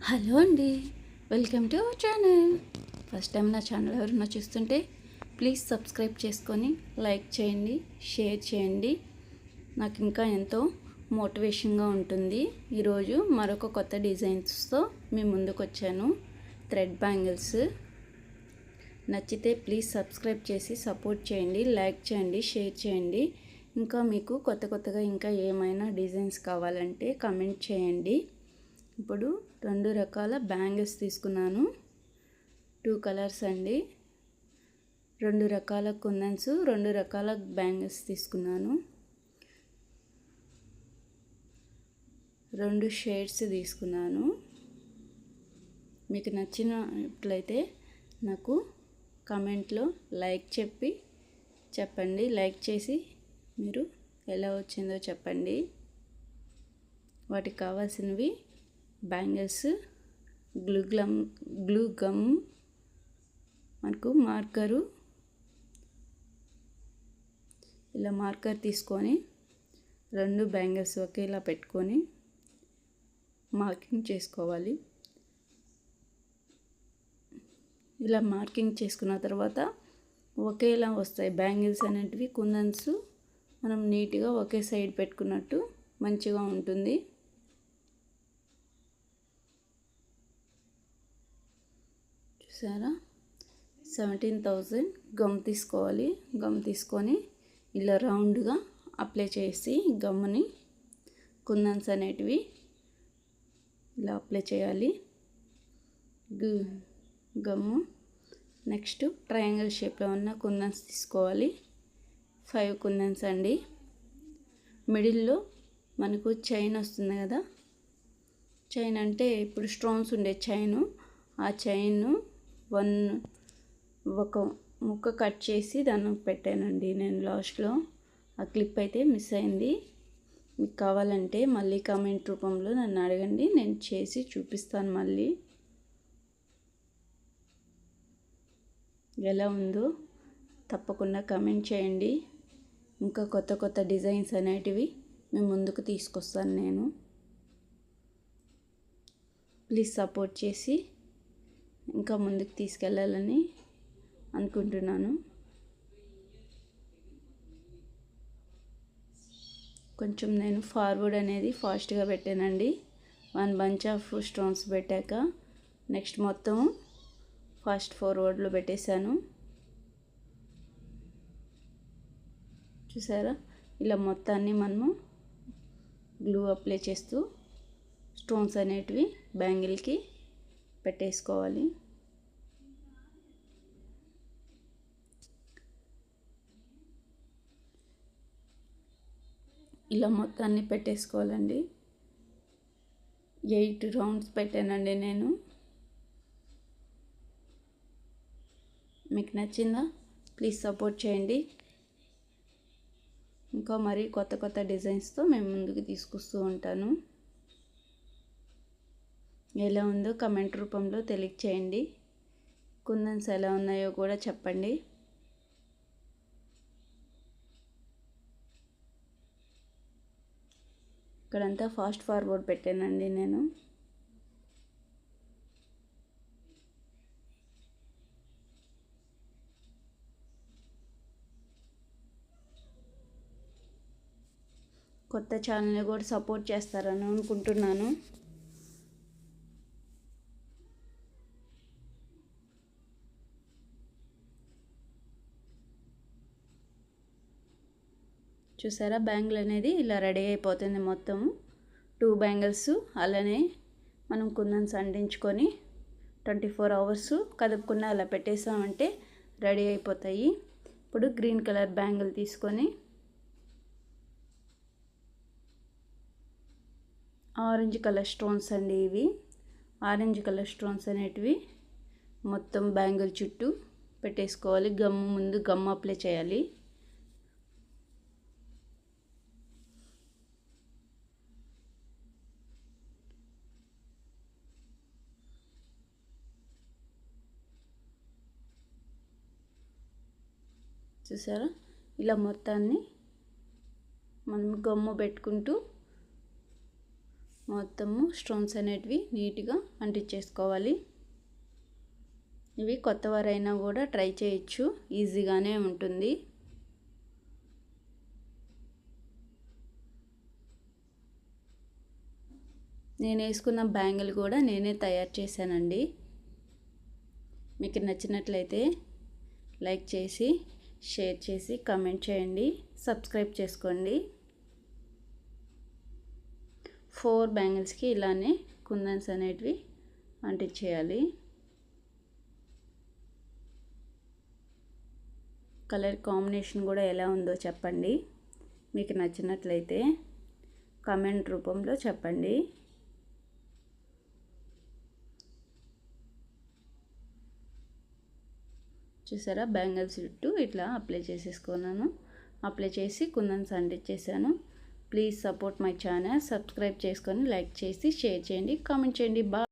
Hello అండి, welcome to our channel. First time నా channel ఎవరైనా చూస్తుంటే ప్లీజ్ సబ్స్క్రైబ్ చేసుకొని లైక్ చేయండి, షేర్ చేయండి. నాకు ఇంకా ఎంతో మోటివేషన్గా ఉంటుంది. ఈరోజు మరొక కొత్త డిజైన్స్తో మీ ముందుకు వచ్చాను. థ్రెడ్ బ్యాంగిల్స్ నచ్చితే ప్లీజ్ సబ్స్క్రైబ్ చేసి సపోర్ట్ చేయండి, లైక్ చేయండి, షేర్ చేయండి. ఇంకా మీకు కొత్తగా ఇంకా ఏమైనా డిజైన్స్ కావాలంటే కామెంట్ చేయండి. ఇప్పుడు 2 రకాల బ్యాంగిల్స్ తీసుకున్నాను. 2 కలర్స్ అండి. 2 రకాల కుందన్స్, 2 రకాల బ్యాంగిల్స్ తీసుకున్నాను. 2 షేడ్స్ తీసుకున్నాను. మీకు నచ్చినట్లయితే నాకు కామెంట్లో లైక్ చెప్పండి. లైక్ చేసి మీరు ఎలా వచ్చిందో చెప్పండి. వాటికి కావాల్సినవి బ్యాంగిల్స్, గ్లూ గమ్, మనకు మార్కరు. ఇలా మార్కర్ తీసుకొని 2 బ్యాంగిల్స్ ఒకేలా పెట్టుకొని మార్కింగ్ చేసుకోవాలి. ఇలా మార్కింగ్ చేసుకున్న తర్వాత ఒకేలా వస్తాయి బ్యాంగిల్స్ అనేటివి. కుందన్స్ మనం నీట్గా ఒకే సైడ్ పెట్టుకున్నట్టు మంచిగా ఉంటుంది. చూసారా, 17,000 గమ్ తీసుకోవాలి. గమ్ తీసుకొని ఇలా రౌండ్గా అప్లై చేసి గమ్ముని కుందన్స్ అనేటివి ఇలా అప్లై చేయాలి. గమ్ము నెక్స్ట్ ట్రయాంగిల్ షేప్లో ఉన్న కుందన్స్ తీసుకోవాలి. 5 కుందన్స్ అండి. మిడిల్లో మనకు చైన్ వస్తుంది కదా, చైన్ అంటే ఇప్పుడు స్టోన్స్ ఉండే చైను, ఆ చైన్ ఒక ముక్క కట్ చేసి దాన్ని పెట్టానండి నేను. లాస్ట్లో ఆ క్లిప్ అయితే మిస్ అయింది. మీకు కావాలంటే మళ్ళీ కామెంట్ రూపంలో నన్ను అడగండి, నేను చేసి చూపిస్తాను మళ్ళీ ఎలా ఉందో. తప్పకుండా కామెంట్ చేయండి. ఇంకా కొత్త డిజైన్స్ అనేటివి మీ ముందుకు తీసుకొస్తాను నేను. ప్లీజ్ సపోర్ట్ చేసి ఇంకా ముందుకు తీసుకెళ్ళాలని అనుకుంటున్నాను. కొంచెం నేను ఫార్వర్డ్ అనేది ఫాస్ట్గా పెట్టానండి. 1 బంచ్ ఆఫ్ స్టోన్స్ పెట్టాక నెక్స్ట్ మొత్తం ఫాస్ట్ ఫార్వర్డ్లో పెట్టేశాను. చూసారా, ఇలా మొత్తాన్ని మనము గ్లూ అప్లై చేస్తూ స్టోన్స్ అనేటివి బ్యాంగిల్కి పెట్టేసుకోవాలి. ఇలా మొత్తాన్ని పెట్టేసుకోవాలండి. 8 రౌండ్స్ పెట్టానండి నేను. మీకు నచ్చిందా? ప్లీజ్ సపోర్ట్ చేయండి. ఇంకా మరి కొత్త డిజైన్స్తో మేము ముందుకు తీసుకొస్తూ ఉంటాను. ఎలా ఉందో కమెంట్ రూపంలో తెలియచేయండి. కుందన్స్ ఎలా ఉన్నాయో కూడా చెప్పండి. ఇక్కడంతా ఫాస్ట్ ఫార్వర్డ్ పెట్టానండి నేను. కొత్త ఛానల్ని కూడా సపోర్ట్ చేస్తారని అనుకుంటున్నాను. చూసారా, బ్యాంగిల్ అనేది ఇలా రెడీ అయిపోతుంది. మొత్తం 2 బ్యాంగిల్స్ అలానే మనం కుందన్స్ అంటించుకొని 24 అవర్స్ కదుపుకున్న అలా పెట్టేసామంటే రెడీ అయిపోతాయి. ఇప్పుడు గ్రీన్ కలర్ బ్యాంగిల్ తీసుకొని ఆరెంజ్ కలర్ స్టోన్స్ అండి ఇవి. ఆరెంజ్ కలర్ స్టోన్స్ అనేటివి మొత్తం బ్యాంగిల్ చుట్టూ పెట్టేసుకోవాలి. ముందు గమ్ అప్లై చేయాలి. చూసారా, ఇలా మొత్తాన్ని మనం గమ్ము పెట్టుకుంటూ మొత్తము స్టోన్స్ అనేటివి నీట్గా అంటించేసుకోవాలి. ఇవి కొత్తవారైనా కూడా ట్రై చేయొచ్చు, ఈజీగానే ఉంటుంది. నేను వేసుకున్న బ్యాంగిల్ కూడా నేనే తయారు చేశానండి. మీకు నచ్చినట్లయితే లైక్ చేసి, షేర్ చేసి, కామెంట్ చేయండి, సబ్స్క్రైబ్ చేసుకోండి. 4 బ్యాంగిల్స్కి ఇలానే కుందన్స్ అనేటివి అంటించేయాలి. కలర్ కాంబినేషన్ కూడా ఎలా ఉందో చెప్పండి. మీకు నచ్చినట్లయితే కామెంట్ రూపంలో చెప్పండి. చూసారా, బ్యాంగిల్స్ చుట్టూ ఇట్లా అప్లై చేసేసుకున్నాను. అప్లై చేసి కుందన్స్ అంటించేసాను. Please support my channel. Subscribe చేసుకొని లైక్ చేసి షేర్ చేయండి, కామెంట్ చేయండి. బాయ్.